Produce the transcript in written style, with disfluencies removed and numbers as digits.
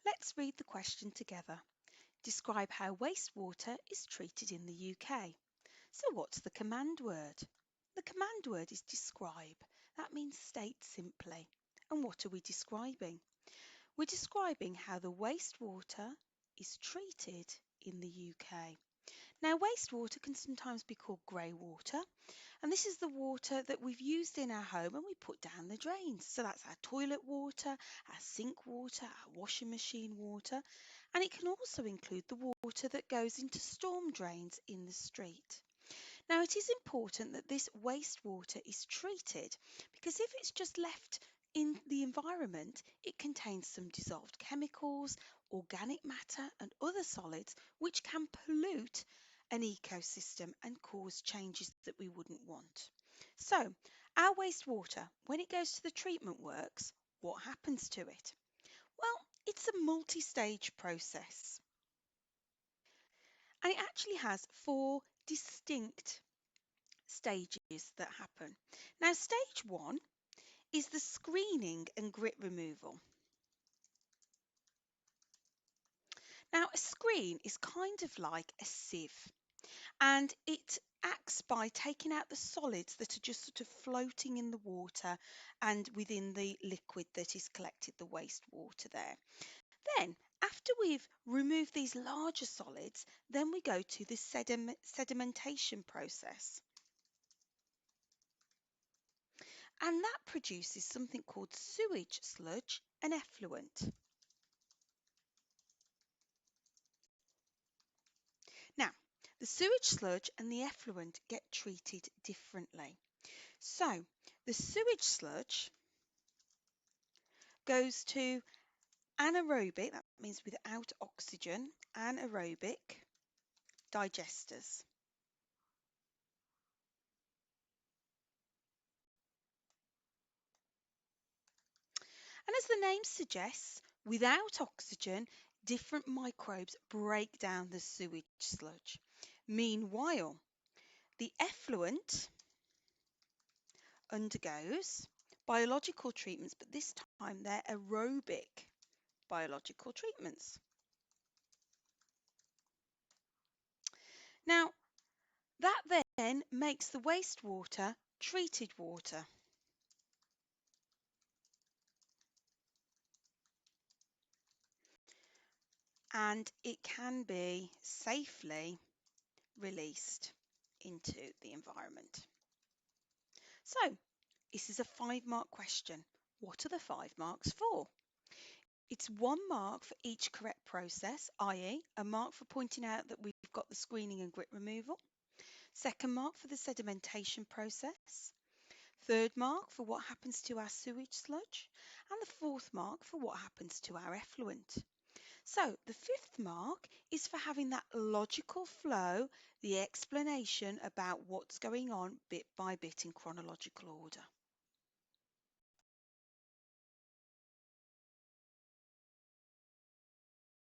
Let's read the question together. Describe how wastewater is treated in the UK. So what's the command word? The command word is describe. That means state simply. And what are we describing? We're describing how the wastewater is treated in the UK. Now, wastewater can sometimes be called grey water, and this is the water that we've used in our home and we put down the drains. So that's our toilet water, our sink water, our washing machine water, and it can also include the water that goes into storm drains in the street. Now, it is important that this wastewater is treated because if it's just left in the environment, it contains some dissolved chemicals, organic matter, and other solids which can pollute an ecosystem and cause changes that we wouldn't want. So, our wastewater, when it goes to the treatment works, what happens to it? Well, it's a multi-stage process, and it actually has four distinct stages that happen. Now, stage one is the screening and grit removal. Now, a screen is kind of like a sieve, and it acts by taking out the solids that are just sort of floating in the water and within the liquid that is collected, the wastewater there. Then, after we've removed these larger solids, then we go to the sedimentation process. And that produces something called sewage sludge and effluent. Now, the sewage sludge and the effluent get treated differently. So, the sewage sludge goes to anaerobic, that means without oxygen, anaerobic digesters. And as the name suggests, without oxygen, different microbes break down the sewage sludge. Meanwhile, the effluent undergoes biological treatments, but this time they're aerobic biological treatments. Now, that then makes the wastewater treated water. And it can be safely released into the environment. So, this is a 5-mark question. What are the 5 marks for? It's 1 mark for each correct process, i.e. a mark for pointing out that we've got the screening and grit removal. 2nd mark for the sedimentation process. 3rd mark for what happens to our sewage sludge. And the 4th mark for what happens to our effluent. So the 5th mark is for having that logical flow, the explanation about what's going on bit by bit in chronological order.